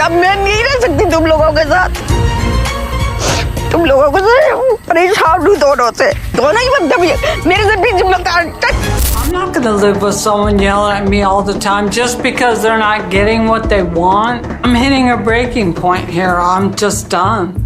अब मैं नहीं रह सकती तुम लोगों के साथ। तुम लोगों को से परेशान हूँ दोनों ही मतलब मेरे से भी जिम्मेदार। I'm not gonna live with someone yelling at me all the time just because they're not getting what they want. I'm hitting a breaking point here. I'm just done.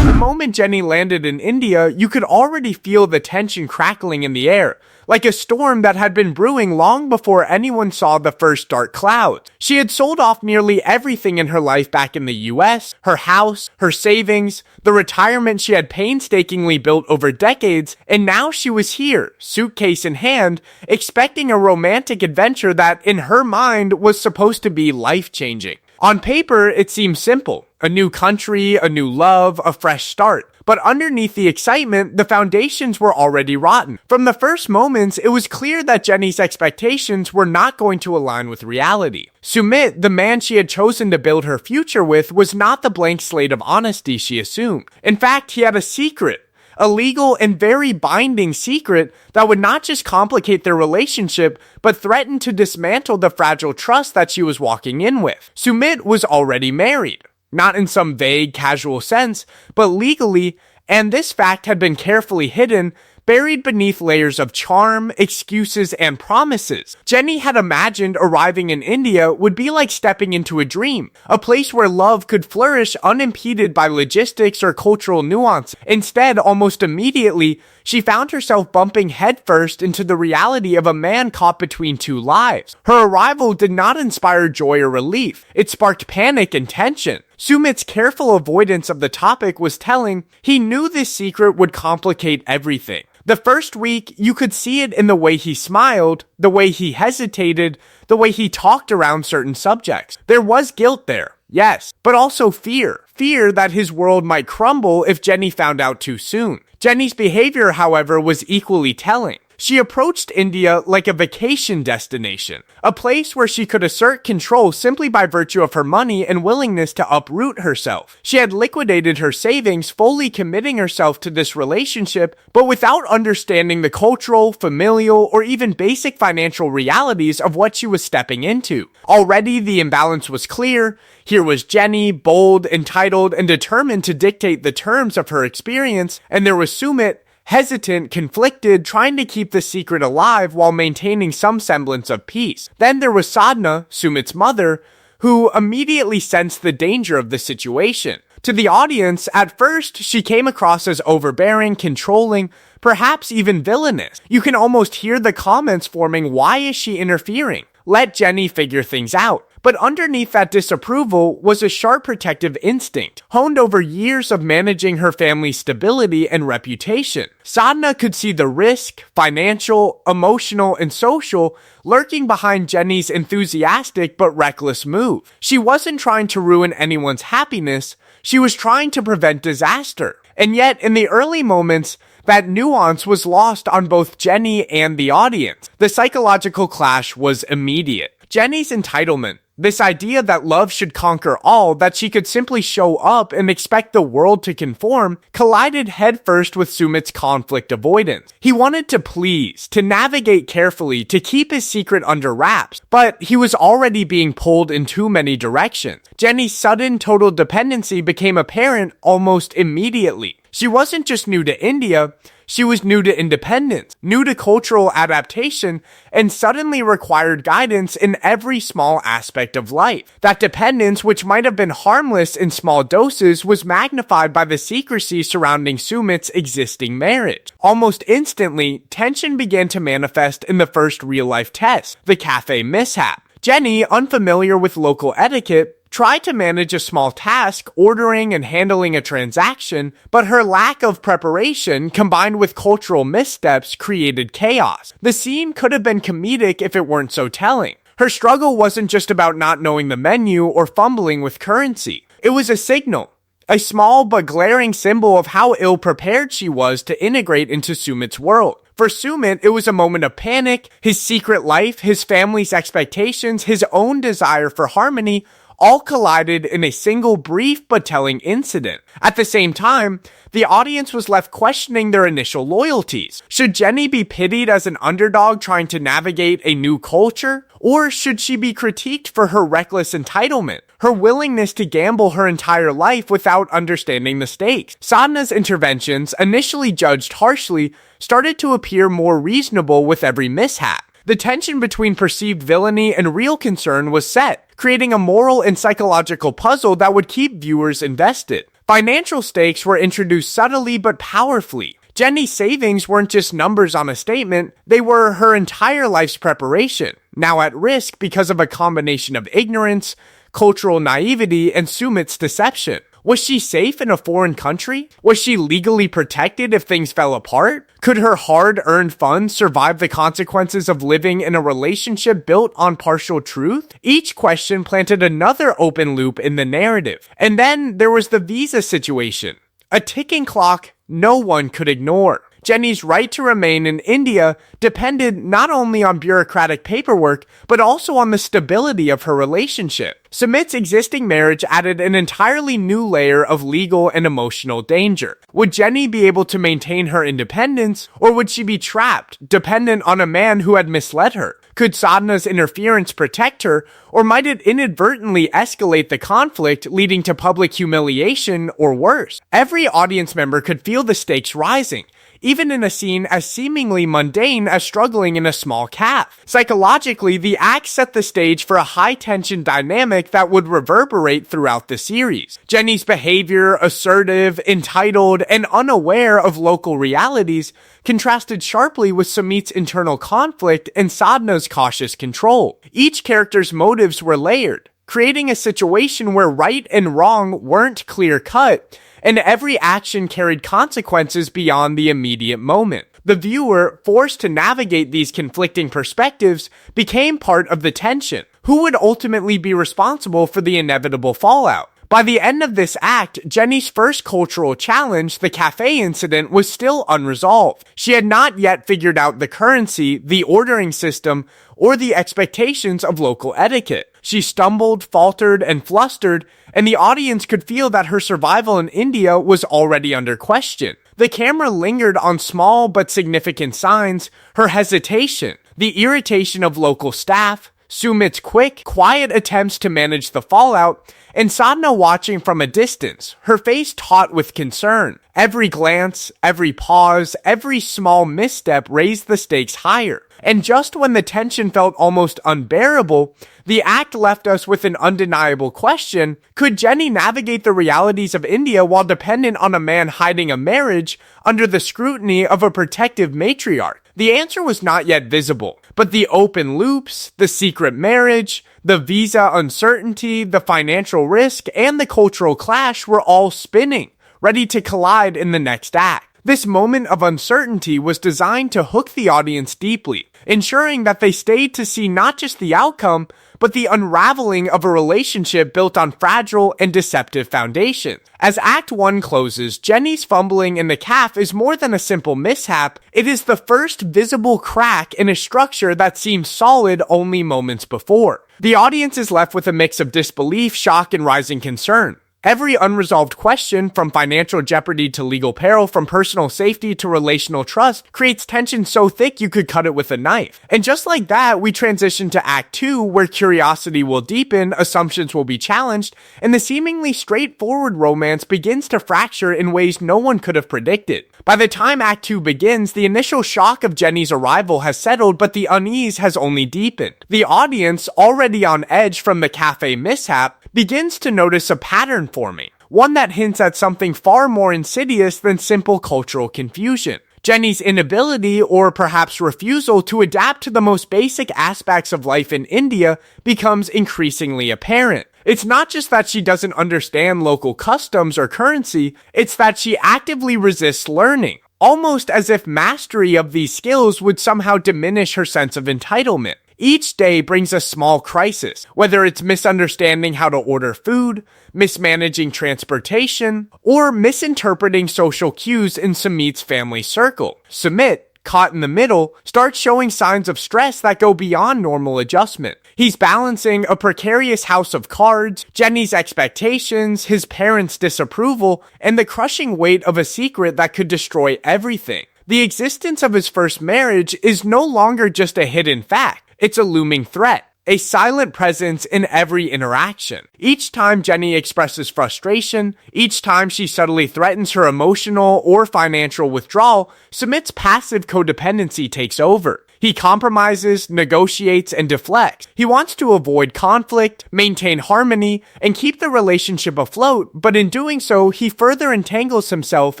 The moment Jenny landed in India, you could already feel the tension crackling in the air, like a storm that had been brewing long before anyone saw the first dark clouds. She had sold off nearly everything in her life back in the US, her house, her savings, the retirement she had painstakingly built over decades, and now she was here, suitcase in hand, expecting a romantic adventure that, in her mind, was supposed to be life-changing. On paper, it seemed simple. A new country, a new love, a fresh start. But underneath the excitement, the foundations were already rotten. From the first moments, it was clear that Jenny's expectations were not going to align with reality. Sumit, the man she had chosen to build her future with, was not the blank slate of honesty she assumed. In fact, he had a secret. A legal and very binding secret that would not just complicate their relationship, but threaten to dismantle the fragile trust that she was walking in with. Sumit was already married. Not in some vague, casual sense, but legally, and this fact had been carefully hidden, buried beneath layers of charm, excuses, and promises. Jenny had imagined arriving in India would be like stepping into a dream, a place where love could flourish unimpeded by logistics or cultural nuance. Instead, almost immediately, she found herself bumping headfirst into the reality of a man caught between two lives. Her arrival did not inspire joy or relief. It sparked panic and tension. Sumit's careful avoidance of the topic was telling. He knew this secret would complicate everything. The first week, you could see it in the way he smiled, the way he hesitated, the way he talked around certain subjects. There was guilt there, yes, but also fear. Fear that his world might crumble if Jenny found out too soon. Jenny's behavior, however, was equally telling. She approached India like a vacation destination, a place where she could assert control simply by virtue of her money and willingness to uproot herself. She had liquidated her savings, fully committing herself to this relationship, but without understanding the cultural, familial, or even basic financial realities of what she was stepping into. Already, the imbalance was clear. Here was Jenny, bold, entitled, and determined to dictate the terms of her experience, and there was Sumit, hesitant, conflicted, trying to keep the secret alive while maintaining some semblance of peace. Then there was Sadna, Sumit's mother, who immediately sensed the danger of the situation. To the audience, at first, she came across as overbearing, controlling, perhaps even villainous. You can almost hear the comments forming, "Why is she interfering? Let Jenny figure things out." But underneath that disapproval was a sharp protective instinct, honed over years of managing her family's stability and reputation. Sadna could see the risk, financial, emotional, and social, lurking behind Jenny's enthusiastic but reckless move. She wasn't trying to ruin anyone's happiness, she was trying to prevent disaster. And yet, in the early moments, that nuance was lost on both Jenny and the audience. The psychological clash was immediate. Jenny's entitlement, this idea that love should conquer all, that she could simply show up and expect the world to conform, collided headfirst with Sumit's conflict avoidance. He wanted to please, to navigate carefully, to keep his secret under wraps, but he was already being pulled in too many directions. Jenny's sudden total dependency became apparent almost immediately. She wasn't just new to India, she was new to independence, new to cultural adaptation, and suddenly required guidance in every small aspect of life. That dependence, which might have been harmless in small doses, was magnified by the secrecy surrounding Sumit's existing marriage. Almost instantly, tension began to manifest in the first real-life test, the cafe mishap. Jenny, unfamiliar with local etiquette, tried to manage a small task, ordering and handling a transaction, but her lack of preparation, combined with cultural missteps, created chaos. The scene could have been comedic if it weren't so telling. Her struggle wasn't just about not knowing the menu or fumbling with currency. It was a signal. A small but glaring symbol of how ill-prepared she was to integrate into Sumit's world. For Sumit, it was a moment of panic, his secret life, his family's expectations, his own desire for harmony, all collided in a single brief but telling incident. At the same time, the audience was left questioning their initial loyalties. Should Jenny be pitied as an underdog trying to navigate a new culture? Or should she be critiqued for her reckless entitlement, her willingness to gamble her entire life without understanding the stakes? Sadna's interventions, initially judged harshly, started to appear more reasonable with every mishap. The tension between perceived villainy and real concern was set, creating a moral and psychological puzzle that would keep viewers invested. Financial stakes were introduced subtly but powerfully. Jenny's savings weren't just numbers on a statement, they were her entire life's preparation, now at risk because of a combination of ignorance, cultural naivety, and Sumit's deception. Was she safe in a foreign country? Was she legally protected if things fell apart? Could her hard-earned funds survive the consequences of living in a relationship built on partial truth? Each question planted another open loop in the narrative. And then there was the visa situation, a ticking clock no one could ignore. Jenny's right to remain in India depended not only on bureaucratic paperwork, but also on the stability of her relationship. Sumit's existing marriage added an entirely new layer of legal and emotional danger. Would Jenny be able to maintain her independence, or would she be trapped, dependent on a man who had misled her? Could Sadna's interference protect her, or might it inadvertently escalate the conflict, leading to public humiliation or worse? Every audience member could feel the stakes rising, even in a scene as seemingly mundane as struggling in a small calf. Psychologically, the act set the stage for a high-tension dynamic that would reverberate throughout the series. Jenny's behavior, assertive, entitled, and unaware of local realities, contrasted sharply with Sumit's internal conflict and Sadna's cautious control. Each character's motives were layered, creating a situation where right and wrong weren't clear-cut, and every action carried consequences beyond the immediate moment. The viewer, forced to navigate these conflicting perspectives, became part of the tension. Who would ultimately be responsible for the inevitable fallout? By the end of this act, Jenny's first cultural challenge, the cafe incident, was still unresolved. She had not yet figured out the currency, the ordering system, or the expectations of local etiquette. She stumbled, faltered, and flustered, and the audience could feel that her survival in India was already under question. The camera lingered on small but significant signs: her hesitation, the irritation of local staff, Sumit's quick, quiet attempts to manage the fallout, and Sadna watching from a distance, her face taut with concern. Every glance, every pause, every small misstep raised the stakes higher. And just when the tension felt almost unbearable, the act left us with an undeniable question: could Jenny navigate the realities of India while dependent on a man hiding a marriage under the scrutiny of a protective matriarch? The answer was not yet visible, but the open loops, the secret marriage, the visa uncertainty, the financial risk, and the cultural clash were all spinning, ready to collide in the next act. This moment of uncertainty was designed to hook the audience deeply, ensuring that they stayed to see not just the outcome, but the unraveling of a relationship built on fragile and deceptive foundations. As Act 1 closes, Jenny's fumbling in the calf is more than a simple mishap. It is the first visible crack in a structure that seemed solid only moments before. The audience is left with a mix of disbelief, shock, and rising concern. Every unresolved question, from financial jeopardy to legal peril, from personal safety to relational trust, creates tension so thick you could cut it with a knife. And just like that, we transition to Act 2, where curiosity will deepen, assumptions will be challenged, and the seemingly straightforward romance begins to fracture in ways no one could have predicted. By the time Act 2 begins, the initial shock of Jenny's arrival has settled, but the unease has only deepened. The audience, already on edge from the cafe mishap, begins to notice a pattern forming, one that hints at something far more insidious than simple cultural confusion. Jenny's inability, or perhaps refusal, to adapt to the most basic aspects of life in India becomes increasingly apparent. It's not just that she doesn't understand local customs or currency, it's that she actively resists learning, almost as if mastery of these skills would somehow diminish her sense of entitlement. Each day brings a small crisis, whether it's misunderstanding how to order food, mismanaging transportation, or misinterpreting social cues in Sumit's family circle. Sumit, caught in the middle, starts showing signs of stress that go beyond normal adjustment. He's balancing a precarious house of cards, Jenny's expectations, his parents' disapproval, and the crushing weight of a secret that could destroy everything. The existence of his first marriage is no longer just a hidden fact. It's a looming threat, a silent presence in every interaction. Each time Jenny expresses frustration, each time she subtly threatens her emotional or financial withdrawal, Sumit's passive codependency takes over. He compromises, negotiates, and deflects. He wants to avoid conflict, maintain harmony, and keep the relationship afloat, but in doing so, he further entangles himself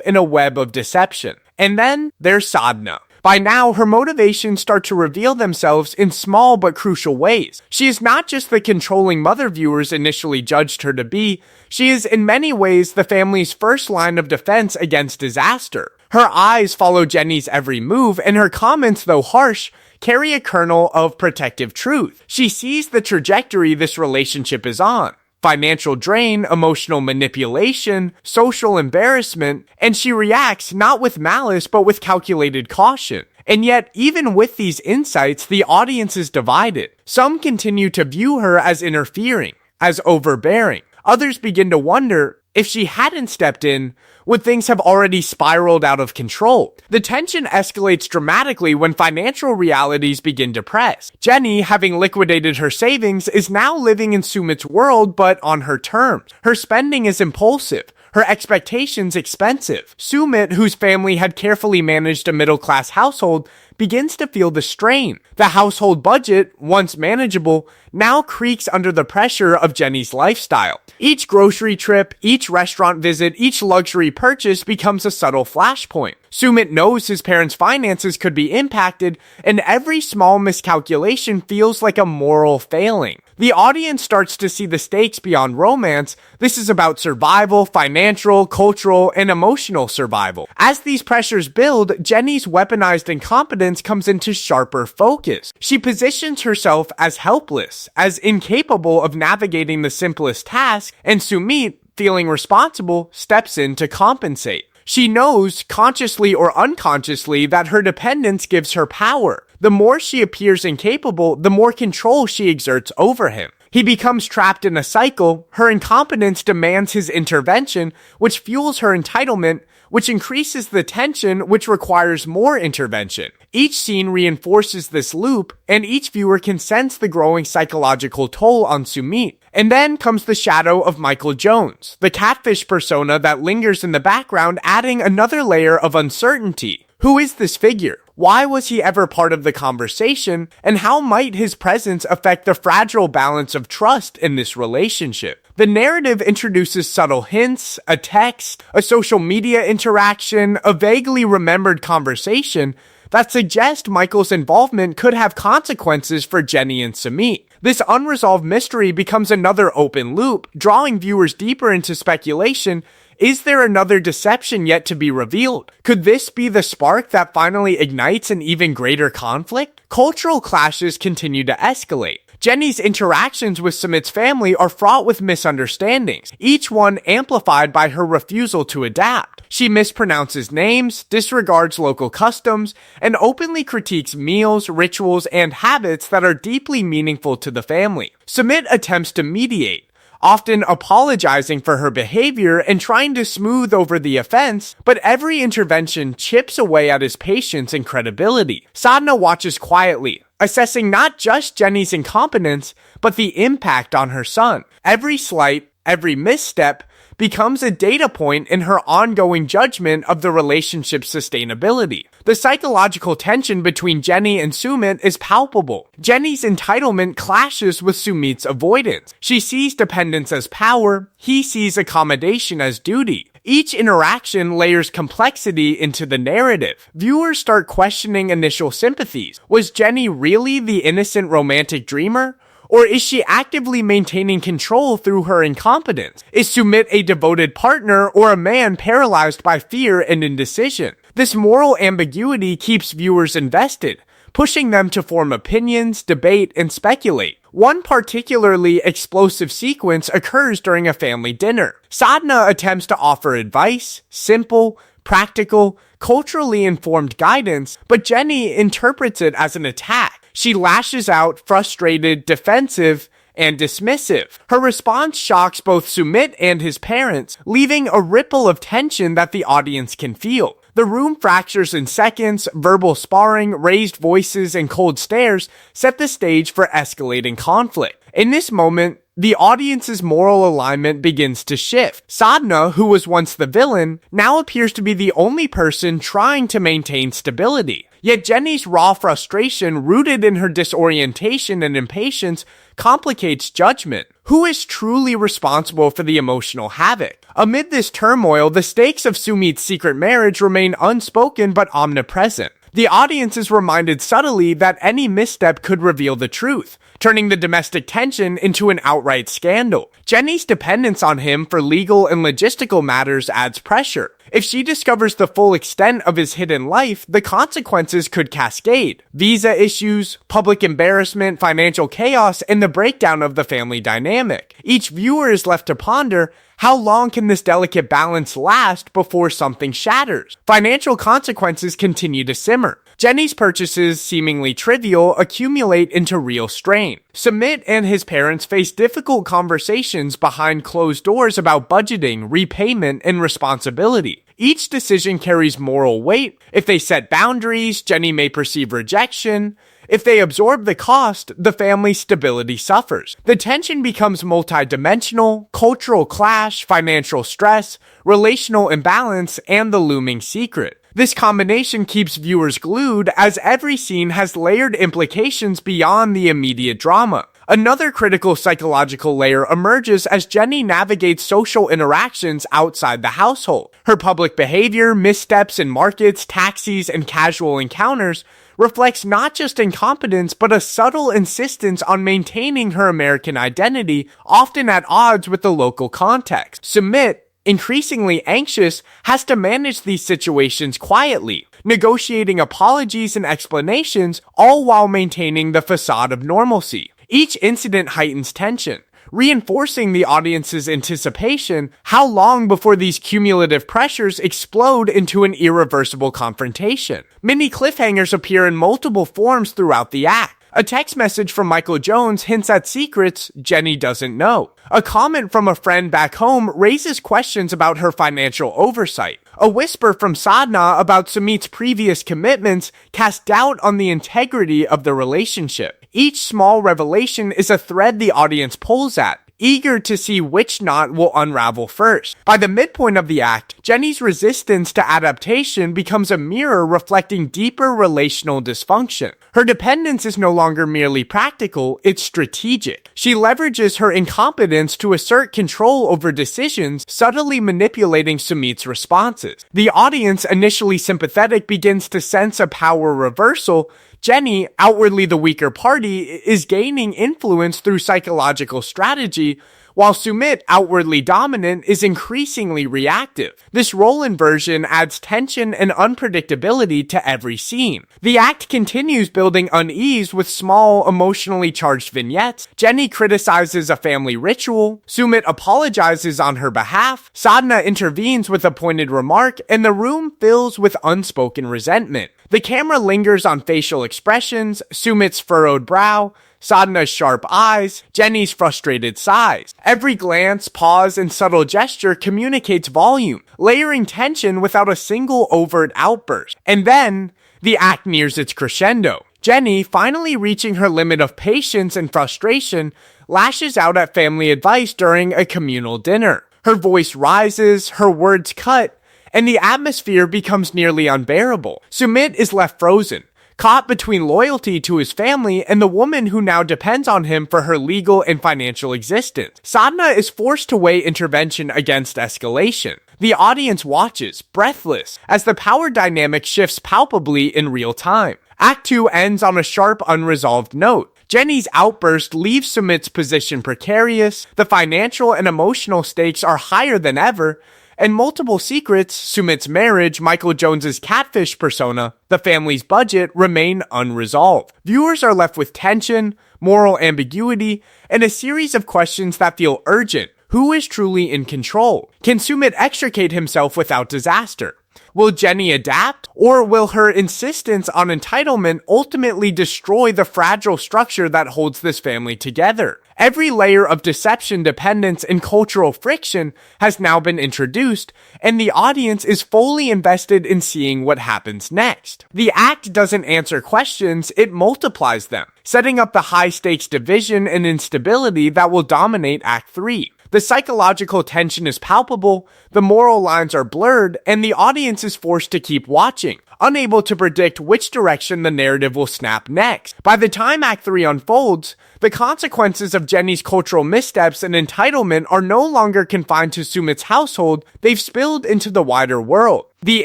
in a web of deception. And then there's Sadna. By now, her motivations start to reveal themselves in small but crucial ways. She is not just the controlling mother viewers initially judged her to be, she is in many ways the family's first line of defense against disaster. Her eyes follow Jenny's every move, and her comments, though harsh, carry a kernel of protective truth. She sees the trajectory this relationship is on. Financial drain, emotional manipulation, social embarrassment, and she reacts not with malice but with calculated caution. And yet, even with these insights, the audience is divided. Some continue to view her as interfering, as overbearing. Others begin to wonder, if she hadn't stepped in, would things have already spiraled out of control? The tension escalates dramatically when financial realities begin to press. Jenny, having liquidated her savings, is now living in Sumit's world, but on her terms. Her spending is impulsive. Her expectations expensive. Sumit, whose family had carefully managed a middle-class household, begins to feel the strain. The household budget, once manageable, now creaks under the pressure of Jenny's lifestyle. Each grocery trip, each restaurant visit, each luxury purchase becomes a subtle flashpoint. Sumit knows his parents' finances could be impacted, and every small miscalculation feels like a moral failing. The audience starts to see the stakes beyond romance. This is about survival, financial, cultural, and emotional survival. As these pressures build, Jenny's weaponized incompetence comes into sharper focus. She positions herself as helpless, as incapable of navigating the simplest task, and Sumit, feeling responsible, steps in to compensate. She knows, consciously or unconsciously, that her dependence gives her power. The more she appears incapable, the more control she exerts over him. He becomes trapped in a cycle. Her incompetence demands his intervention, which fuels her entitlement, which increases the tension, which requires more intervention. Each scene reinforces this loop, and each viewer can sense the growing psychological toll on Sumit. And then comes the shadow of Michael Jones, the catfish persona that lingers in the background, adding another layer of uncertainty. Who is this figure? Why was he ever part of the conversation? And how might his presence affect the fragile balance of trust in this relationship? The narrative introduces subtle hints, a text, a social media interaction, a vaguely remembered conversation that suggest Michael's involvement could have consequences for Jenny and Sumit. This unresolved mystery becomes another open loop, drawing viewers deeper into speculation. Is there another deception yet to be revealed? Could this be the spark that finally ignites an even greater conflict? Cultural clashes continue to escalate. Jenny's interactions with Sumit's family are fraught with misunderstandings, each one amplified by her refusal to adapt. She mispronounces names, disregards local customs, and openly critiques meals, rituals, and habits that are deeply meaningful to the family. Sumit attempts to mediate, often apologizing for her behavior and trying to smooth over the offense, but every intervention chips away at his patience and credibility. Sadna watches quietly, assessing not just Jenny's incompetence, but the impact on her son. Every slight, every misstep becomes a data point in her ongoing judgment of the relationship's sustainability. The psychological tension between Jenny and Sumit is palpable. Jenny's entitlement clashes with Sumit's avoidance. She sees dependence as power, he sees accommodation as duty. Each interaction layers complexity into the narrative. Viewers start questioning initial sympathies. Was Jenny really the innocent romantic dreamer? Or is she actively maintaining control through her incompetence? Is Sumit a devoted partner or a man paralyzed by fear and indecision? This moral ambiguity keeps viewers invested, pushing them to form opinions, debate, and speculate. One particularly explosive sequence occurs during a family dinner. Sadna attempts to offer advice, simple, practical, culturally informed guidance, but Jenny interprets it as an attack. She lashes out, frustrated, defensive, and dismissive. Her response shocks both Sumit and his parents, leaving a ripple of tension that the audience can feel. The room fractures in seconds, verbal sparring, raised voices, and cold stares set the stage for escalating conflict. In this moment, the audience's moral alignment begins to shift. Sadna, who was once the villain, now appears to be the only person trying to maintain stability. Yet Jenny's raw frustration, rooted in her disorientation and impatience, complicates judgment. Who is truly responsible for the emotional havoc? Amid this turmoil, the stakes of Sumit's secret marriage remain unspoken but omnipresent. The audience is reminded subtly that any misstep could reveal the truth, turning the domestic tension into an outright scandal. Jenny's dependence on him for legal and logistical matters adds pressure. If she discovers the full extent of his hidden life, the consequences could cascade. Visa issues, public embarrassment, financial chaos, and the breakdown of the family dynamic. Each viewer is left to ponder, how long can this delicate balance last before something shatters? Financial consequences continue to simmer. Jenny's purchases, seemingly trivial, accumulate into real strain. Sumit and his parents face difficult conversations behind closed doors about budgeting, repayment, and responsibility. Each decision carries moral weight. If they set boundaries, Jenny may perceive rejection. If they absorb the cost, the family's stability suffers. The tension becomes multidimensional: cultural clash, financial stress, relational imbalance, and the looming secret. This combination keeps viewers glued, as every scene has layered implications beyond the immediate drama. Another critical psychological layer emerges as Jenny navigates social interactions outside the household. Her public behavior, missteps in markets, taxis, and casual encounters reflects not just incompetence, but a subtle insistence on maintaining her American identity, often at odds with the local context. Sumit, increasingly anxious, has to manage these situations quietly, negotiating apologies and explanations, all while maintaining the facade of normalcy. Each incident heightens tension, reinforcing the audience's anticipation. How long before these cumulative pressures explode into an irreversible confrontation? Many cliffhangers appear in multiple forms throughout the act. A text message from Michael Jones hints at secrets Jenny doesn't know. A comment from a friend back home raises questions about her financial oversight. A whisper from Sadna about Sumit's previous commitments casts doubt on the integrity of the relationship. Each small revelation is a thread the audience pulls at, eager to see which knot will unravel first. By the midpoint of the act, Jenny's resistance to adaptation becomes a mirror reflecting deeper relational dysfunction. Her dependence is no longer merely practical, it's strategic. She leverages her incompetence to assert control over decisions, subtly manipulating Sumit's responses. The audience, initially sympathetic, begins to sense a power reversal. Jenny, outwardly the weaker party, is gaining influence through psychological strategy, while Sumit, outwardly dominant, is increasingly reactive. This role inversion adds tension and unpredictability to every scene. The act continues building unease with small, emotionally charged vignettes. Jenny criticizes a family ritual, Sumit apologizes on her behalf, Sadna intervenes with a pointed remark, and the room fills with unspoken resentment. The camera lingers on facial expressions, Sumit's furrowed brow, Sadna's sharp eyes, Jenny's frustrated sighs. Every glance, pause, and subtle gesture communicates volume, layering tension without a single overt outburst. And then, the act nears its crescendo. Jenny, finally reaching her limit of patience and frustration, lashes out at family advice during a communal dinner. Her voice rises, her words cut, and the atmosphere becomes nearly unbearable. Sumit is left frozen, caught between loyalty to his family and the woman who now depends on him for her legal and financial existence. Sadna is forced to weigh intervention against escalation. The audience watches, breathless, as the power dynamic shifts palpably in real time. Act 2 ends on a sharp, unresolved note. Jenny's outburst leaves Sumit's position precarious, the financial and emotional stakes are higher than ever, and multiple secrets, Sumit's marriage, Michael Jones's catfish persona, the family's budget, remain unresolved. Viewers are left with tension, moral ambiguity, and a series of questions that feel urgent. Who is truly in control? Can Sumit extricate himself without disaster? Will Jenny adapt, or will her insistence on entitlement ultimately destroy the fragile structure that holds this family together? Every layer of deception, dependence, and cultural friction has now been introduced, and the audience is fully invested in seeing what happens next. The act doesn't answer questions, it multiplies them, setting up the high-stakes division and instability that will dominate Act 3. The psychological tension is palpable, the moral lines are blurred, and the audience is forced to keep watching, unable to predict which direction the narrative will snap next. By the time Act 3 unfolds, the consequences of Jenny's cultural missteps and entitlement are no longer confined to Sumit's household, they've spilled into the wider world. The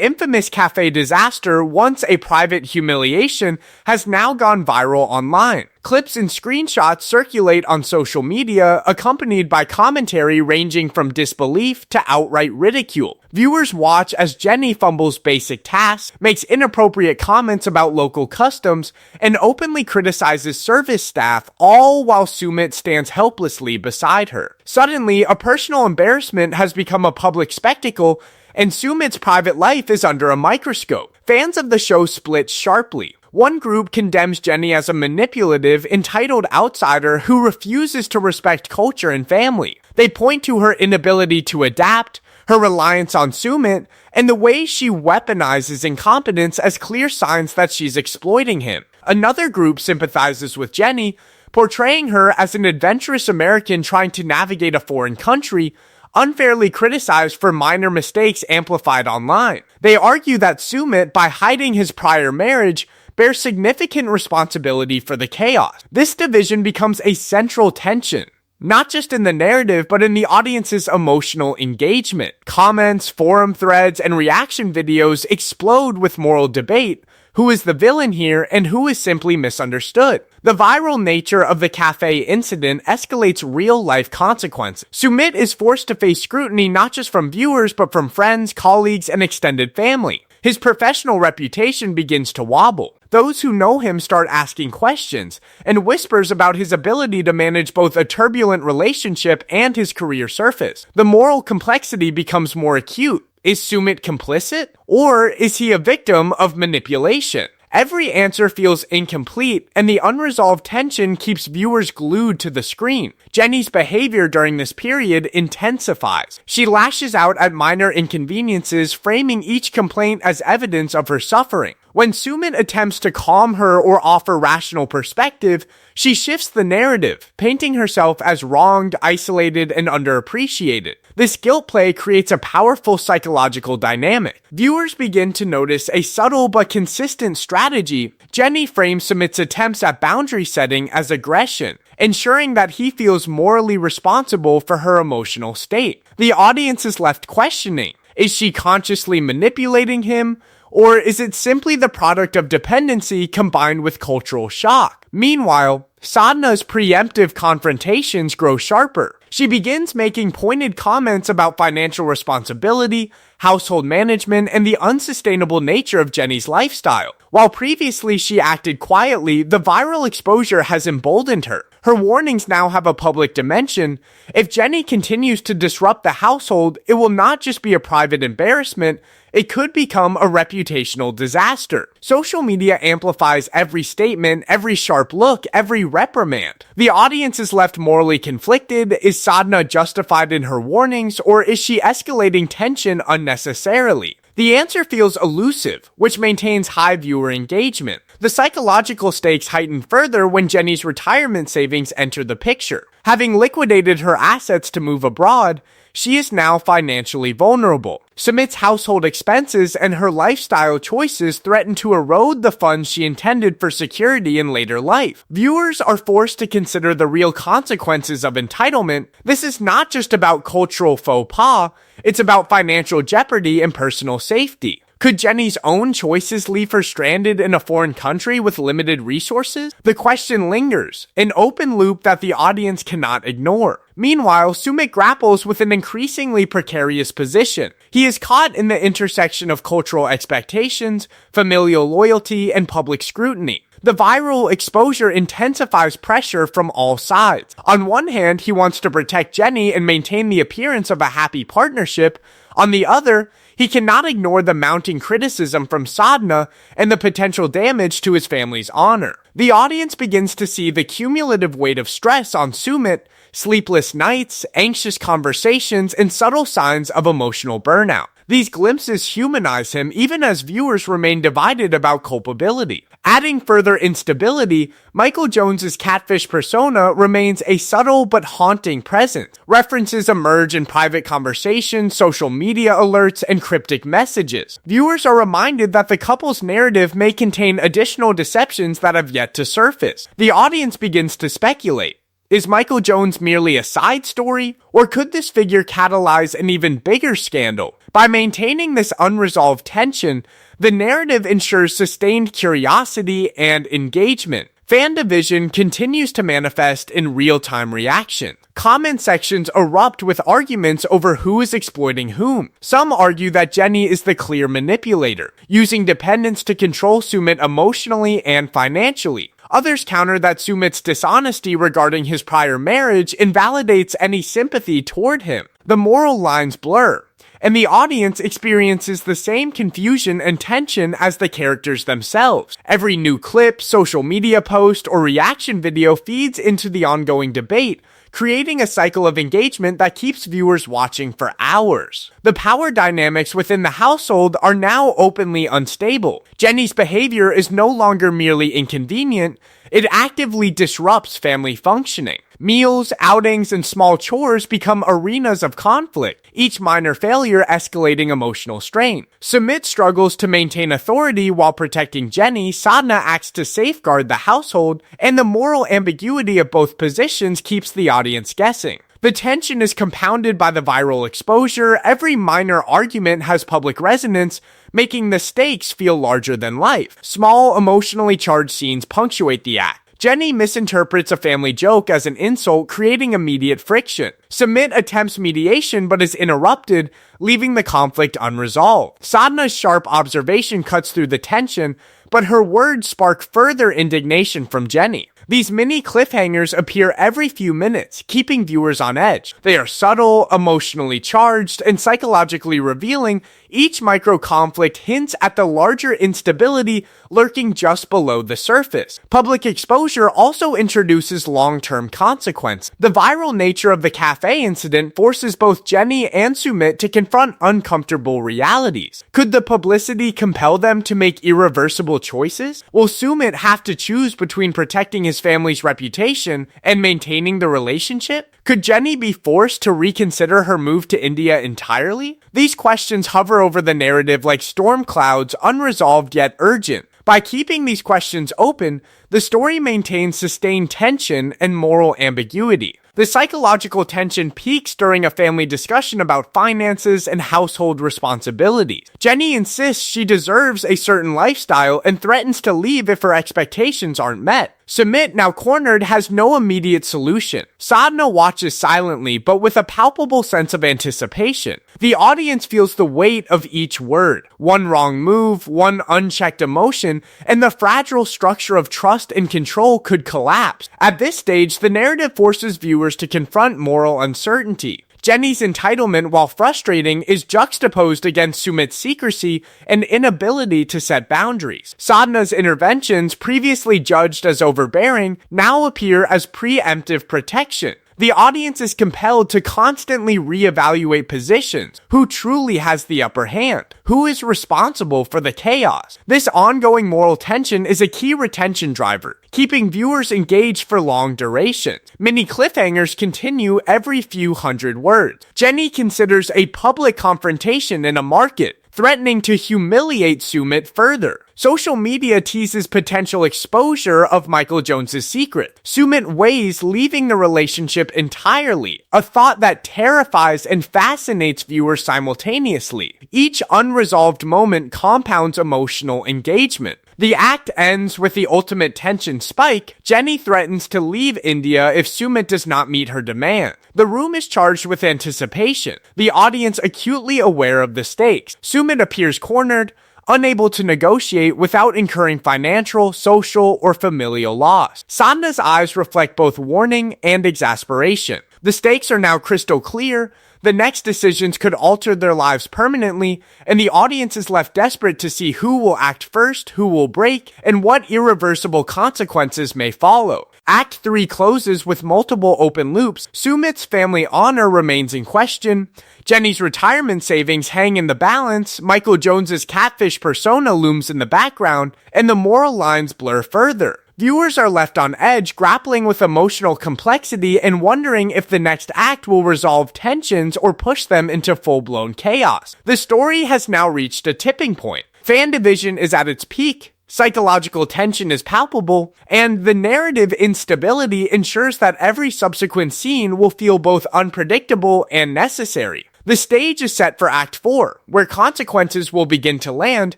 infamous cafe disaster, once a private humiliation, has now gone viral online. Clips and screenshots circulate on social media, accompanied by commentary ranging from disbelief to outright ridicule. Viewers watch as Jenny fumbles basic tasks, makes inappropriate comments about local customs, and openly criticizes service staff, all while Sumit stands helplessly beside her. Suddenly, a personal embarrassment has become a public spectacle, and Sumit's private life is under a microscope. Fans of the show split sharply. One group condemns Jenny as a manipulative, entitled outsider who refuses to respect culture and family. They point to her inability to adapt, her reliance on Sumit, and the way she weaponizes incompetence as clear signs that she's exploiting him. Another group sympathizes with Jenny, portraying her as an adventurous American trying to navigate a foreign country, unfairly criticized for minor mistakes amplified online. They argue that Sumit, by hiding his prior marriage, bears significant responsibility for the chaos. This division becomes a central tension, not just in the narrative, but in the audience's emotional engagement. Comments, forum threads, and reaction videos explode with moral debate. Who is the villain here, and who is simply misunderstood? The viral nature of the cafe incident escalates real-life consequences. Sumit is forced to face scrutiny not just from viewers, but from friends, colleagues, and extended family. His professional reputation begins to wobble. Those who know him start asking questions, and whispers about his ability to manage both a turbulent relationship and his career surface. The moral complexity becomes more acute. Is Sumit complicit? Or is he a victim of manipulation? Every answer feels incomplete, and the unresolved tension keeps viewers glued to the screen. Jenny's behavior during this period intensifies. She lashes out at minor inconveniences, framing each complaint as evidence of her suffering. When Sumit attempts to calm her or offer rational perspective, she shifts the narrative, painting herself as wronged, isolated, and underappreciated. This guilt play creates a powerful psychological dynamic. Viewers begin to notice a subtle but consistent strategy. Jenny frames Sumit's attempts at boundary setting as aggression, ensuring that he feels morally responsible for her emotional state. The audience is left questioning, is she consciously manipulating him? Or is it simply the product of dependency combined with cultural shock? Meanwhile, Sadna's preemptive confrontations grow sharper. She begins making pointed comments about financial responsibility, household management, and the unsustainable nature of Jenny's lifestyle. While previously she acted quietly, the viral exposure has emboldened her. Her warnings now have a public dimension. If Jenny continues to disrupt the household, it will not just be a private embarrassment, it could become a reputational disaster. Social media amplifies every statement, every sharp look, every reprimand. The audience is left morally conflicted. Is Sadna justified in her warnings, or is she escalating tension unnecessarily? The answer feels elusive, which maintains high viewer engagement. The psychological stakes heighten further when Jenny's retirement savings enter the picture. Having liquidated her assets to move abroad, she is now financially vulnerable. Sumit's household expenses and her lifestyle choices threaten to erode the funds she intended for security in later life. Viewers are forced to consider the real consequences of entitlement. This is not just about cultural faux pas, it's about financial jeopardy and personal safety. Could Jenny's own choices leave her stranded in a foreign country with limited resources? The question lingers, an open loop that the audience cannot ignore. Meanwhile, Sumit grapples with an increasingly precarious position. He is caught in the intersection of cultural expectations, familial loyalty, and public scrutiny. The viral exposure intensifies pressure from all sides. On one hand, he wants to protect Jenny and maintain the appearance of a happy partnership. On the other, he cannot ignore the mounting criticism from Sadna and the potential damage to his family's honor. The audience begins to see the cumulative weight of stress on Sumit, sleepless nights, anxious conversations, and subtle signs of emotional burnout. These glimpses humanize him even as viewers remain divided about culpability. Adding further instability, Michael Jones's catfish persona remains a subtle but haunting presence. References emerge in private conversations, social media alerts, and cryptic messages. Viewers are reminded that the couple's narrative may contain additional deceptions that have yet to surface. The audience begins to speculate. Is Michael Jones merely a side story, or could this figure catalyze an even bigger scandal? By maintaining this unresolved tension, the narrative ensures sustained curiosity and engagement. Fan division continues to manifest in real-time reaction. Comment sections erupt with arguments over who is exploiting whom. Some argue that Jenny is the clear manipulator, using dependence to control Sumit emotionally and financially. Others counter that Sumit's dishonesty regarding his prior marriage invalidates any sympathy toward him. The moral lines blur, and the audience experiences the same confusion and tension as the characters themselves. Every new clip, social media post, or reaction video feeds into the ongoing debate, creating a cycle of engagement that keeps viewers watching for hours. The power dynamics within the household are now openly unstable. Jenny's behavior is no longer merely inconvenient, it actively disrupts family functioning. Meals, outings, and small chores become arenas of conflict, each minor failure escalating emotional strain. Sumit struggles to maintain authority while protecting Jenny, Sadna acts to safeguard the household, and the moral ambiguity of both positions keeps the audience guessing. The tension is compounded by the viral exposure. Every minor argument has public resonance, making the stakes feel larger than life. Small, emotionally charged scenes punctuate the act. Jenny misinterprets a family joke as an insult, creating immediate friction. Sumit attempts mediation but is interrupted, leaving the conflict unresolved. Sadna's sharp observation cuts through the tension, but her words spark further indignation from Jenny. These mini cliffhangers appear every few minutes, keeping viewers on edge. They are subtle, emotionally charged, and psychologically revealing. Each micro conflict hints at the larger instability lurking just below the surface. Public exposure also introduces long-term consequence. The viral nature of the cafe incident forces both Jenny and Sumit to confront uncomfortable realities. Could the publicity compel them to make irreversible choices? Will Sumit have to choose between protecting his family's reputation and maintaining the relationship? Could Jenny be forced to reconsider her move to India entirely? These questions hover over the narrative like storm clouds, unresolved yet urgent. By keeping these questions open, the story maintains sustained tension and moral ambiguity. The psychological tension peaks during a family discussion about finances and household responsibilities. Jenny insists she deserves a certain lifestyle and threatens to leave if her expectations aren't met. Sumit, now cornered, has no immediate solution. Sadna watches silently, but with a palpable sense of anticipation. The audience feels the weight of each word. One wrong move, one unchecked emotion, and the fragile structure of trust and control could collapse. At this stage, the narrative forces viewers to confront moral uncertainty. Jenny's entitlement, while frustrating, is juxtaposed against Sumit's secrecy and inability to set boundaries. Sadna's interventions, previously judged as overbearing, now appear as preemptive protection. The audience is compelled to constantly reevaluate positions. Who truly has the upper hand? Who is responsible for the chaos? This ongoing moral tension is a key retention driver, keeping viewers engaged for long durations. Mini cliffhangers continue every few hundred words. Jenny considers a public confrontation in a market, threatening to humiliate Sumit further. Social media teases potential exposure of Michael Jones's secret. Sumit weighs leaving the relationship entirely, a thought that terrifies and fascinates viewers simultaneously. Each unresolved moment compounds emotional engagement. The act ends with the ultimate tension spike. Jenny threatens to leave India if Sumit does not meet her demand. The room is charged with anticipation, the audience acutely aware of the stakes. Sumit appears cornered, unable to negotiate without incurring financial, social, or familial loss. Sadna's eyes reflect both warning and exasperation. The stakes are now crystal clear. The next decisions could alter their lives permanently, and the audience is left desperate to see who will act first, who will break, and what irreversible consequences may follow. Act 3 closes with multiple open loops. Sumit's family honor remains in question. Jenny's retirement savings hang in the balance. Michael Jones's catfish persona looms in the background, and the moral lines blur further. Viewers are left on edge, grappling with emotional complexity and wondering if the next act will resolve tensions or push them into full-blown chaos. The story has now reached a tipping point. Fan division is at its peak. Psychological tension is palpable, and the narrative instability ensures that every subsequent scene will feel both unpredictable and necessary. The stage is set for Act 4, where consequences will begin to land,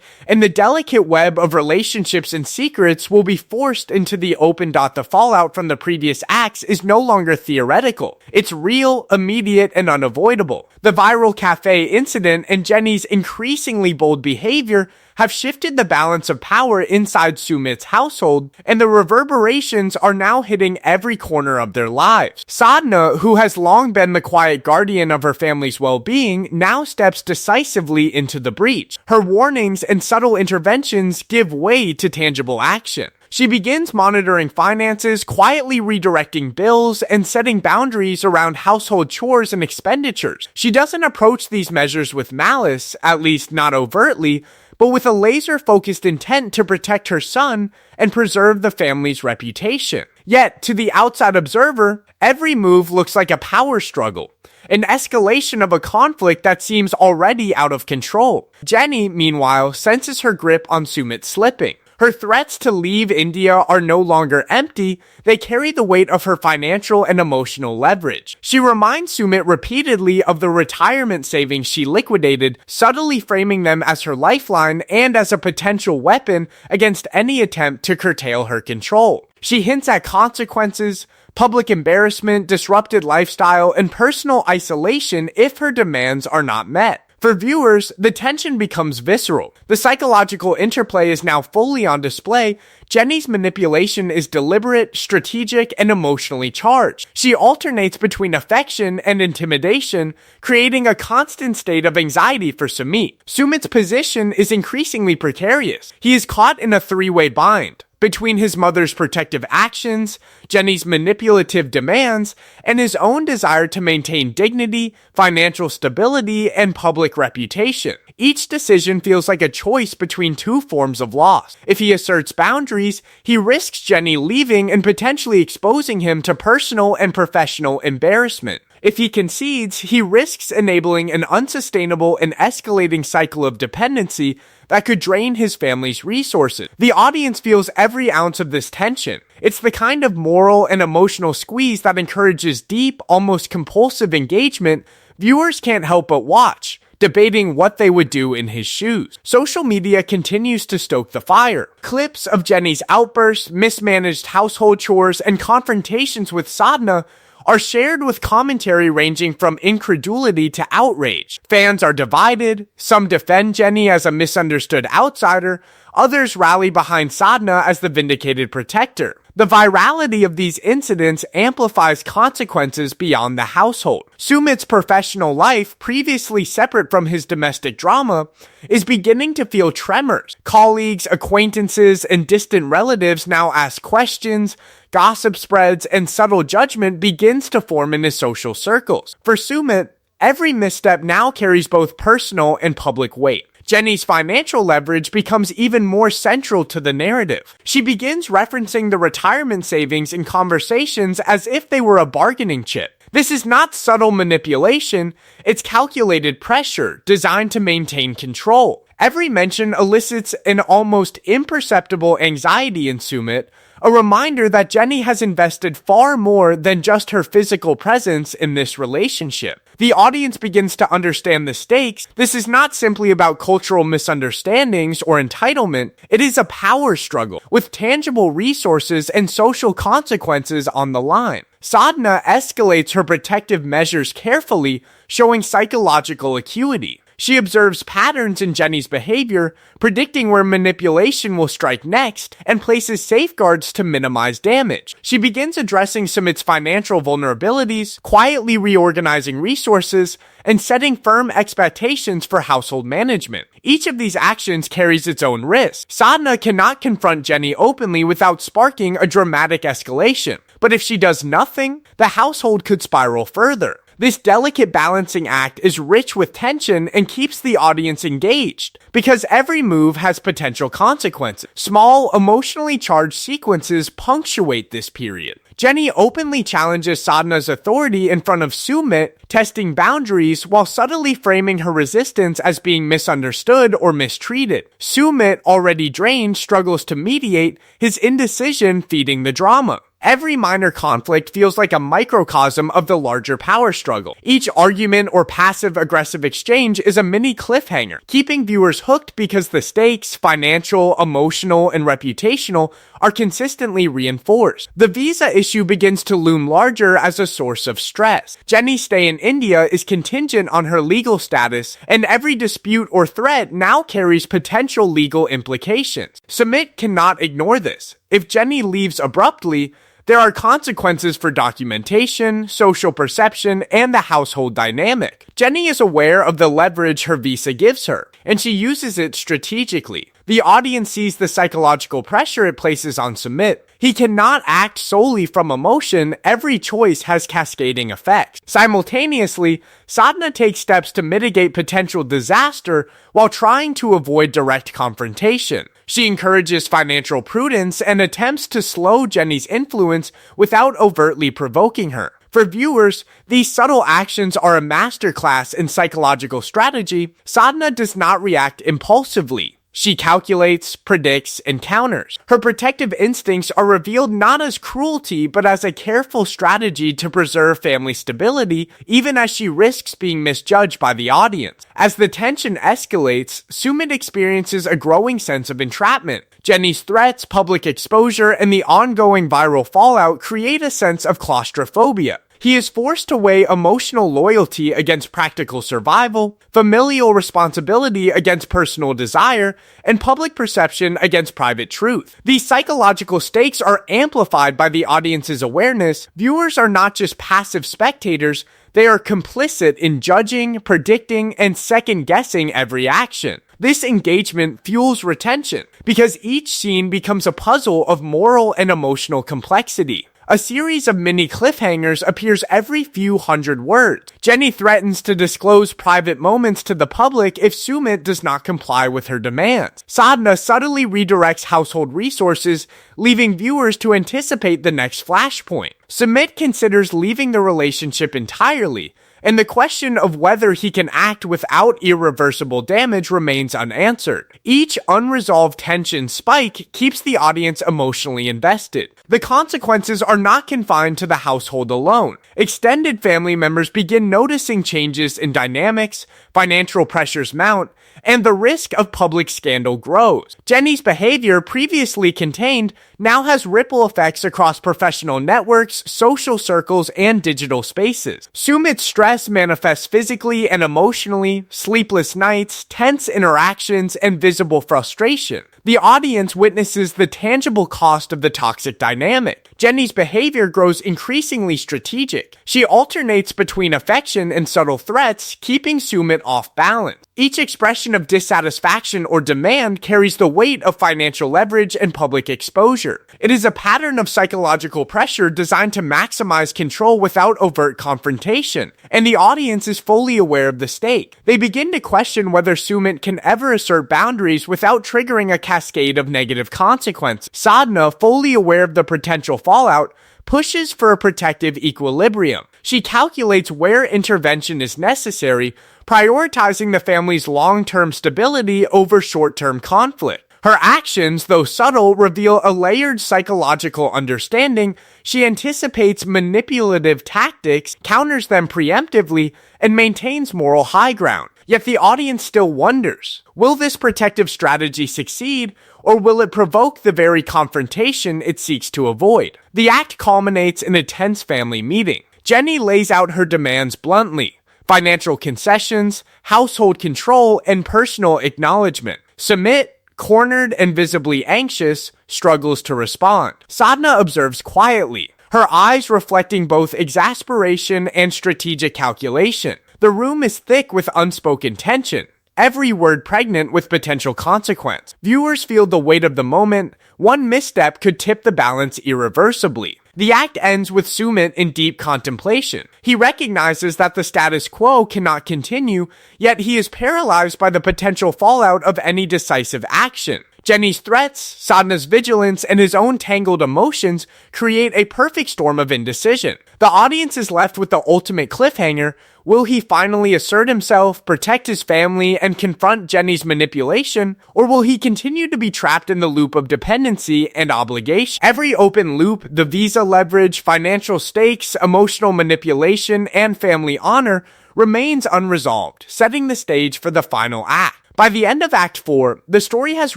and the delicate web of relationships and secrets will be forced into the open. The fallout from the previous acts is no longer theoretical. It's real, immediate, and unavoidable. The viral cafe incident and Jenny's increasingly bold behavior have shifted the balance of power inside Sumit's household, and the reverberations are now hitting every corner of their lives. Sadna, who has long been the quiet guardian of her family's well-being, now steps decisively into the breach. Her warnings and subtle interventions give way to tangible action. She begins monitoring finances, quietly redirecting bills, and setting boundaries around household chores and expenditures. She doesn't approach these measures with malice, at least not overtly, but with a laser-focused intent to protect her son and preserve the family's reputation. Yet, to the outside observer, every move looks like a power struggle, an escalation of a conflict that seems already out of control. Jenny, meanwhile, senses her grip on Sumit slipping. Her threats to leave India are no longer empty, they carry the weight of her financial and emotional leverage. She reminds Sumit repeatedly of the retirement savings she liquidated, subtly framing them as her lifeline and as a potential weapon against any attempt to curtail her control. She hints at consequences, public embarrassment, disrupted lifestyle, and personal isolation if her demands are not met. For viewers, the tension becomes visceral. The psychological interplay is now fully on display. Jenny's manipulation is deliberate, strategic, and emotionally charged. She alternates between affection and intimidation, creating a constant state of anxiety for Sumit. Sumit's position is increasingly precarious. He is caught in a three-way bind between his mother's protective actions, Jenny's manipulative demands, and his own desire to maintain dignity, financial stability, and public reputation. Each decision feels like a choice between two forms of loss. If he asserts boundaries, he risks Jenny leaving and potentially exposing him to personal and professional embarrassment. If he concedes, he risks enabling an unsustainable and escalating cycle of dependency that could drain his family's resources. The audience feels every ounce of this tension. It's the kind of moral and emotional squeeze that encourages deep, almost compulsive engagement. Viewers can't help but watch, debating what they would do in his shoes. Social media continues to stoke the fire. Clips of Jenny's outbursts, mismanaged household chores, and confrontations with Sadna are shared with commentary ranging from incredulity to outrage. Fans are divided. Some defend Jenny as a misunderstood outsider. Others rally behind Sadna as the vindicated protector. The virality of these incidents amplifies consequences beyond the household. Sumit's professional life, previously separate from his domestic drama, is beginning to feel tremors. Colleagues, acquaintances, and distant relatives now ask questions. Gossip spreads, and subtle judgment begins to form in his social circles. For Sumit, every misstep now carries both personal and public weight. Jenny's financial leverage becomes even more central to the narrative. She begins referencing the retirement savings in conversations as if they were a bargaining chip. This is not subtle manipulation, it's calculated pressure designed to maintain control. Every mention elicits an almost imperceptible anxiety in Sumit, a reminder that Jenny has invested far more than just her physical presence in this relationship. The audience begins to understand the stakes. This is not simply about cultural misunderstandings or entitlement. It is a power struggle with tangible resources and social consequences on the line. Sadna escalates her protective measures carefully, showing psychological acuity. She observes patterns in Jenny's behavior, predicting where manipulation will strike next, and places safeguards to minimize damage. She begins addressing Sumit's financial vulnerabilities, quietly reorganizing resources, and setting firm expectations for household management. Each of these actions carries its own risk. Sadna cannot confront Jenny openly without sparking a dramatic escalation. But if she does nothing, the household could spiral further. This delicate balancing act is rich with tension and keeps the audience engaged, because every move has potential consequences. Small, emotionally charged sequences punctuate this period. Jenny openly challenges Sadna's authority in front of Sumit, testing boundaries while subtly framing her resistance as being misunderstood or mistreated. Sumit, already drained, struggles to mediate, his indecision feeding the drama. Every minor conflict feels like a microcosm of the larger power struggle. Each argument or passive-aggressive exchange is a mini cliffhanger, keeping viewers hooked because the stakes, financial, emotional, and reputational, are consistently reinforced. The visa issue begins to loom larger as a source of stress. Jenny's stay in India is contingent on her legal status, and every dispute or threat now carries potential legal implications. Sumit cannot ignore this. If Jenny leaves abruptly, there are consequences for documentation, social perception, and the household dynamic. Jenny is aware of the leverage her visa gives her, and she uses it strategically. The audience sees the psychological pressure it places on Sumit. He cannot act solely from emotion. Every choice has cascading effects. Simultaneously, Sadna takes steps to mitigate potential disaster while trying to avoid direct confrontation. She encourages financial prudence and attempts to slow Jenny's influence without overtly provoking her. For viewers, these subtle actions are a masterclass in psychological strategy. Sadna does not react impulsively. She calculates, predicts, and counters. Her protective instincts are revealed not as cruelty, but as a careful strategy to preserve family stability, even as she risks being misjudged by the audience. As the tension escalates, Sumit experiences a growing sense of entrapment. Jenny's threats, public exposure, and the ongoing viral fallout create a sense of claustrophobia. He is forced to weigh emotional loyalty against practical survival, familial responsibility against personal desire, and public perception against private truth. These psychological stakes are amplified by the audience's awareness. Viewers are not just passive spectators, they are complicit in judging, predicting, and second-guessing every action. This engagement fuels retention, because each scene becomes a puzzle of moral and emotional complexity. A series of mini cliffhangers appears every few hundred words. Jenny threatens to disclose private moments to the public if Sumit does not comply with her demands. Sadna subtly redirects household resources, leaving viewers to anticipate the next flashpoint. Sumit considers leaving the relationship entirely, and the question of whether he can act without irreversible damage remains unanswered. Each unresolved tension spike keeps the audience emotionally invested. The consequences are not confined to the household alone. Extended family members begin noticing changes in dynamics, financial pressures mount, and the risk of public scandal grows. Jenny's behavior, previously contained, now has ripple effects across professional networks, social circles, and digital spaces. Sumit's stress manifests physically and emotionally, sleepless nights, tense interactions, and visible frustration. The audience witnesses the tangible cost of the toxic dynamic. Jenny's behavior grows increasingly strategic. She alternates between affection and subtle threats, keeping Sumit off balance. Each expression of dissatisfaction or demand carries the weight of financial leverage and public exposure. It is a pattern of psychological pressure designed to maximize control without overt confrontation, and the audience is fully aware of the stake. They begin to question whether Sumit can ever assert boundaries without triggering a cascade of negative consequences. Sadna, fully aware of the potential fallout, pushes for a protective equilibrium. She calculates where intervention is necessary, prioritizing the family's long-term stability over short-term conflict. Her actions, though subtle, reveal a layered psychological understanding. She anticipates manipulative tactics, counters them preemptively, and maintains moral high ground. Yet the audience still wonders, will this protective strategy succeed, or will it provoke the very confrontation it seeks to avoid? The act culminates in a tense family meeting. Jenny lays out her demands bluntly. financial concessions, household control, and personal acknowledgement. Sumit, cornered and visibly anxious, struggles to respond. Sadna observes quietly, her eyes reflecting both exasperation and strategic calculation. The room is thick with unspoken tension, every word pregnant with potential consequence. Viewers feel the weight of the moment. One misstep could tip the balance irreversibly. The act ends with Sumit in deep contemplation. He recognizes that the status quo cannot continue, yet he is paralyzed by the potential fallout of any decisive action. Jenny's threats, Sadna's vigilance, and his own tangled emotions create a perfect storm of indecision. The audience is left with the ultimate cliffhanger. Will he finally assert himself, protect his family, and confront Jenny's manipulation? Or will he continue to be trapped in the loop of dependency and obligation? Every open loop, the visa leverage, financial stakes, emotional manipulation, and family honor, remains unresolved, setting the stage for the final act. By the end of Act 4, the story has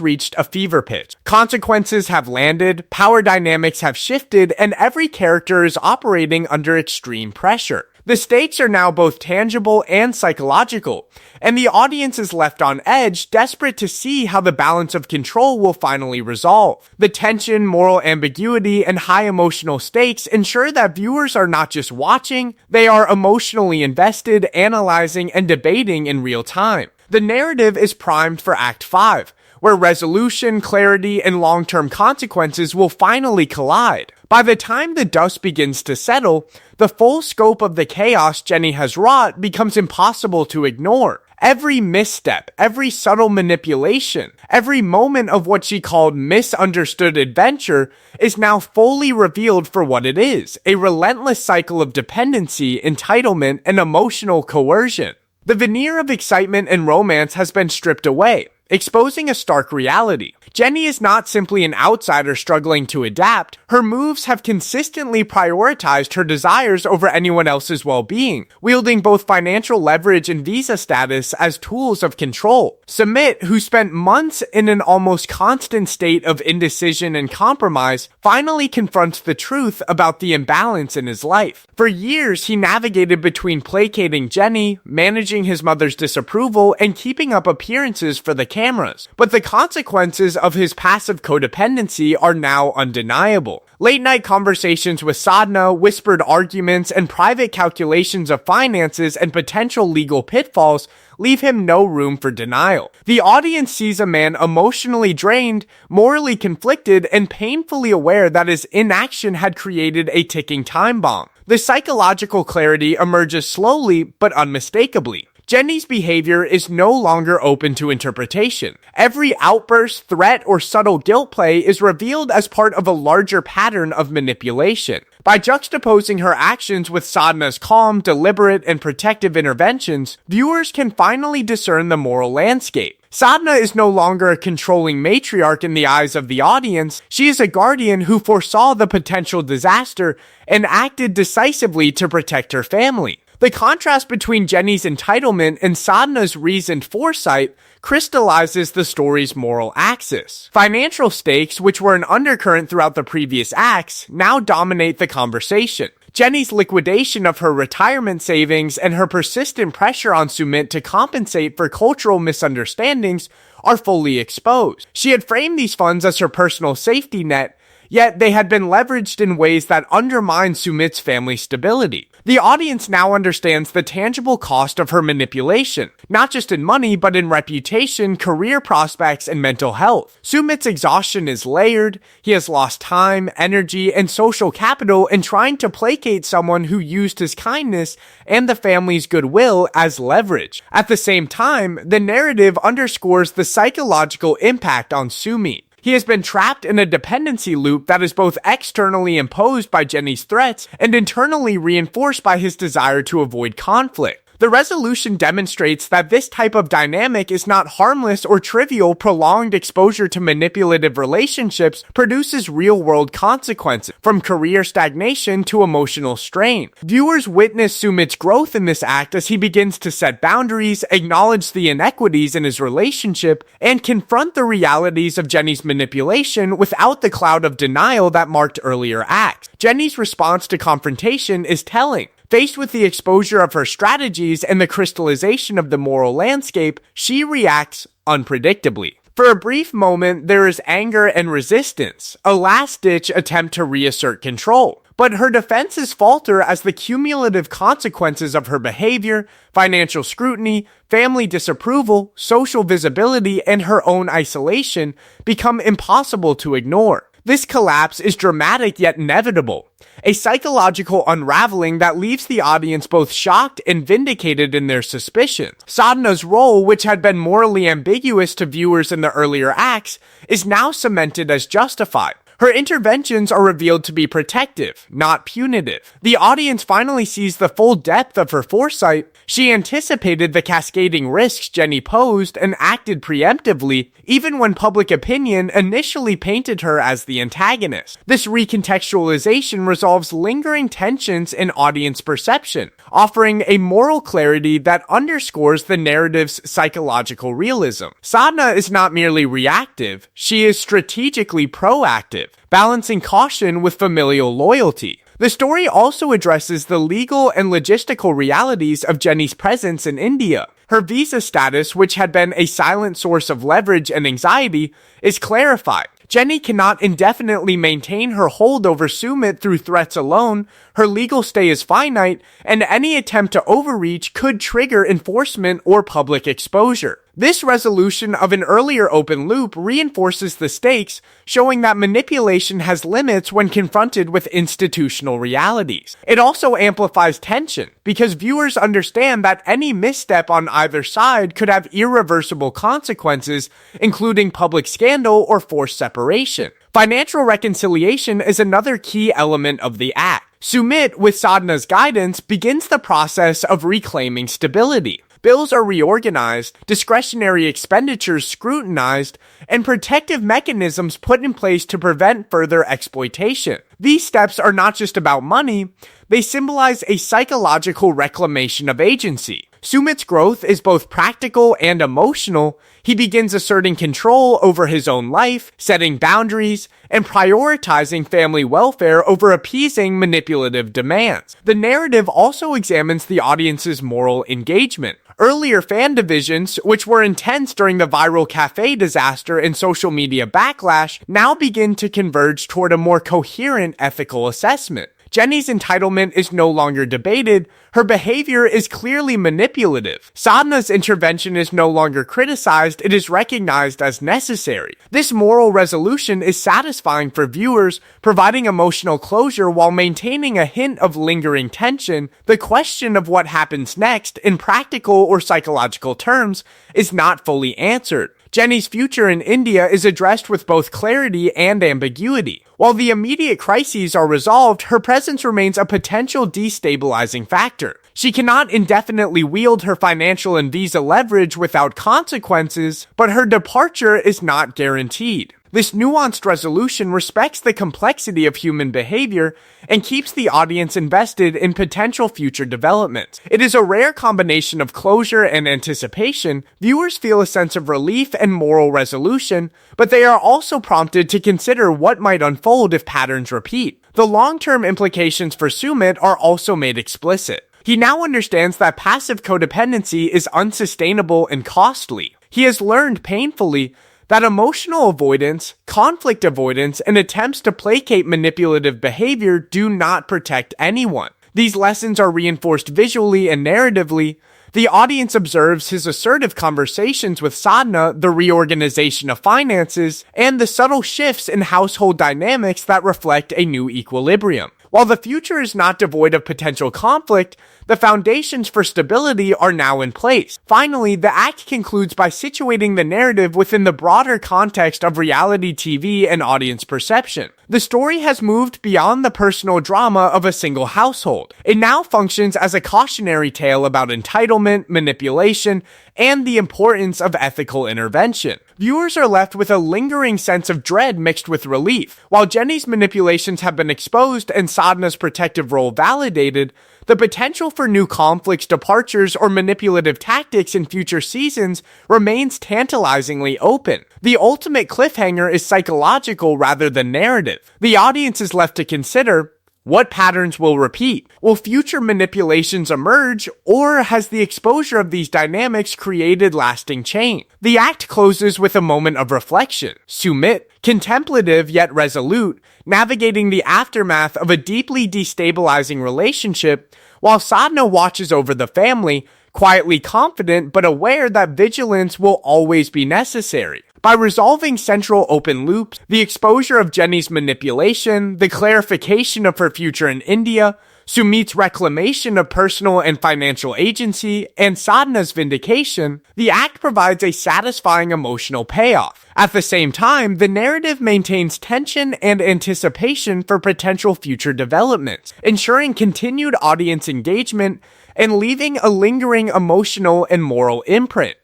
reached a fever pitch. Consequences have landed, power dynamics have shifted, and every character is operating under extreme pressure. The stakes are now both tangible and psychological, and the audience is left on edge, desperate to see how the balance of control will finally resolve. The tension, moral ambiguity, and high emotional stakes ensure that viewers are not just watching, they are emotionally invested, analyzing, and debating in real time. The narrative is primed for Act 5, where resolution, clarity, and long-term consequences will finally collide. By the time the dust begins to settle, the full scope of the chaos Jenny has wrought becomes impossible to ignore. Every misstep, every subtle manipulation, every moment of what she called misunderstood adventure is now fully revealed for what it is, a relentless cycle of dependency, entitlement, and emotional coercion. The veneer of excitement and romance has been stripped away, exposing a stark reality. Jenny is not simply an outsider struggling to adapt. Her moves have consistently prioritized her desires over anyone else's well-being, wielding both financial leverage and visa status as tools of control. Sumit, who spent months in an almost constant state of indecision and compromise, finally confronts the truth about the imbalance in his life. For years, he navigated between placating Jenny, managing his mother's disapproval, and keeping up appearances for the cameras. But the consequences of his passive codependency are now undeniable. Late-night conversations with Sadna, whispered arguments, and private calculations of finances and potential legal pitfalls leave him no room for denial. The audience sees a man emotionally drained, morally conflicted, and painfully aware that his inaction had created a ticking time bomb. The psychological clarity emerges slowly but unmistakably. Jenny's behavior is no longer open to interpretation. Every outburst, threat, or subtle guilt play is revealed as part of a larger pattern of manipulation. By juxtaposing her actions with Sadna's calm, deliberate, and protective interventions, viewers can finally discern the moral landscape. Sadna is no longer a controlling matriarch in the eyes of the audience. She is a guardian who foresaw the potential disaster and acted decisively to protect her family. The contrast between Jenny's entitlement and Sadna's reasoned foresight crystallizes the story's moral axis. Financial stakes, which were an undercurrent throughout the previous acts, now dominate the conversation. Jenny's liquidation of her retirement savings and her persistent pressure on Sumit to compensate for cultural misunderstandings are fully exposed. She had framed these funds as her personal safety net, yet they had been leveraged in ways that undermined Sumit's family stability. The audience now understands the tangible cost of her manipulation, not just in money, but in reputation, career prospects, and mental health. Sumit's exhaustion is layered. He has lost time, energy, and social capital in trying to placate someone who used his kindness and the family's goodwill as leverage. At the same time, the narrative underscores the psychological impact on Sumit. He has been trapped in a dependency loop that is both externally imposed by Jenny's threats and internally reinforced by his desire to avoid conflict. The resolution demonstrates that this type of dynamic is not harmless or trivial. Prolonged exposure to manipulative relationships produces real-world consequences, from career stagnation to emotional strain. Viewers witness Sumit's growth in this act as he begins to set boundaries, acknowledge the inequities in his relationship, and confront the realities of Jenny's manipulation without the cloud of denial that marked earlier acts. Jenny's response to confrontation is telling. Faced with the exposure of her strategies and the crystallization of the moral landscape, she reacts unpredictably. For a brief moment, there is anger and resistance, a last-ditch attempt to reassert control. But her defenses falter as the cumulative consequences of her behavior, financial scrutiny, family disapproval, social visibility, and her own isolation become impossible to ignore. This collapse is dramatic yet inevitable, a psychological unraveling that leaves the audience both shocked and vindicated in their suspicions. Sadna's role, which had been morally ambiguous to viewers in the earlier acts, is now cemented as justified. Her interventions are revealed to be protective, not punitive. The audience finally sees the full depth of her foresight. She anticipated the cascading risks Jenny posed and acted preemptively, even when public opinion initially painted her as the antagonist. This recontextualization resolves lingering tensions in audience perception, offering a moral clarity that underscores the narrative's psychological realism. Sadna is not merely reactive, she is strategically proactive, balancing caution with familial loyalty. The story also addresses the legal and logistical realities of Jenny's presence in India. Her visa status, which had been a silent source of leverage and anxiety, is clarified. Jenny cannot indefinitely maintain her hold over Sumit through threats alone, her legal stay is finite, and any attempt to overreach could trigger enforcement or public exposure. This resolution of an earlier open loop reinforces the stakes, showing that manipulation has limits when confronted with institutional realities. It also amplifies tension, because viewers understand that any misstep on either side could have irreversible consequences, including public scandal or forced separation. Financial reconciliation is another key element of the act. Sumit, with Sadna's guidance, begins the process of reclaiming stability. Bills are reorganized, discretionary expenditures scrutinized, and protective mechanisms put in place to prevent further exploitation. These steps are not just about money, they symbolize a psychological reclamation of agency. Sumit's growth is both practical and emotional. He begins asserting control over his own life, setting boundaries, and prioritizing family welfare over appeasing manipulative demands. The narrative also examines the audience's moral engagement. Earlier fan divisions, which were intense during the viral cafe disaster and social media backlash, now begin to converge toward a more coherent ethical assessment. Jenny's entitlement is no longer debated, her behavior is clearly manipulative. Sadna's intervention is no longer criticized, it is recognized as necessary. This moral resolution is satisfying for viewers, providing emotional closure while maintaining a hint of lingering tension. The question of what happens next, in practical or psychological terms, is not fully answered. Jenny's future in India is addressed with both clarity and ambiguity. While the immediate crises are resolved, her presence remains a potential destabilizing factor. She cannot indefinitely wield her financial and visa leverage without consequences, but her departure is not guaranteed. This nuanced resolution respects the complexity of human behavior and keeps the audience invested in potential future developments. It is a rare combination of closure and anticipation. Viewers feel a sense of relief and moral resolution, but they are also prompted to consider what might unfold if patterns repeat. The long-term implications for Sumit are also made explicit. He now understands that passive codependency is unsustainable and costly. He has learned painfully that emotional avoidance, conflict avoidance, and attempts to placate manipulative behavior do not protect anyone. These lessons are reinforced visually and narratively. The audience observes his assertive conversations with Sadna, the reorganization of finances, and the subtle shifts in household dynamics that reflect a new equilibrium. While the future is not devoid of potential conflict, the foundations for stability are now in place. Finally, the act concludes by situating the narrative within the broader context of reality TV and audience perception. The story has moved beyond the personal drama of a single household. It now functions as a cautionary tale about entitlement, manipulation, and the importance of ethical intervention. Viewers are left with a lingering sense of dread mixed with relief. While Jenny's manipulations have been exposed and Sadna's protective role validated, the potential for new conflicts, departures, or manipulative tactics in future seasons remains tantalizingly open. The ultimate cliffhanger is psychological rather than narrative. The audience is left to consider, What patterns will repeat? Will future manipulations emerge, or has the exposure of these dynamics created lasting change? The act closes with a moment of reflection. Sumit, contemplative yet resolute, navigating the aftermath of a deeply destabilizing relationship, while Sadna watches over the family, quietly confident but aware that vigilance will always be necessary. By resolving central open loops, the exposure of Jenny's manipulation, the clarification of her future in India, Sumit's reclamation of personal and financial agency, and Sadhna's vindication, the act provides a satisfying emotional payoff. At the same time, the narrative maintains tension and anticipation for potential future developments, ensuring continued audience engagement and leaving a lingering emotional and moral imprint.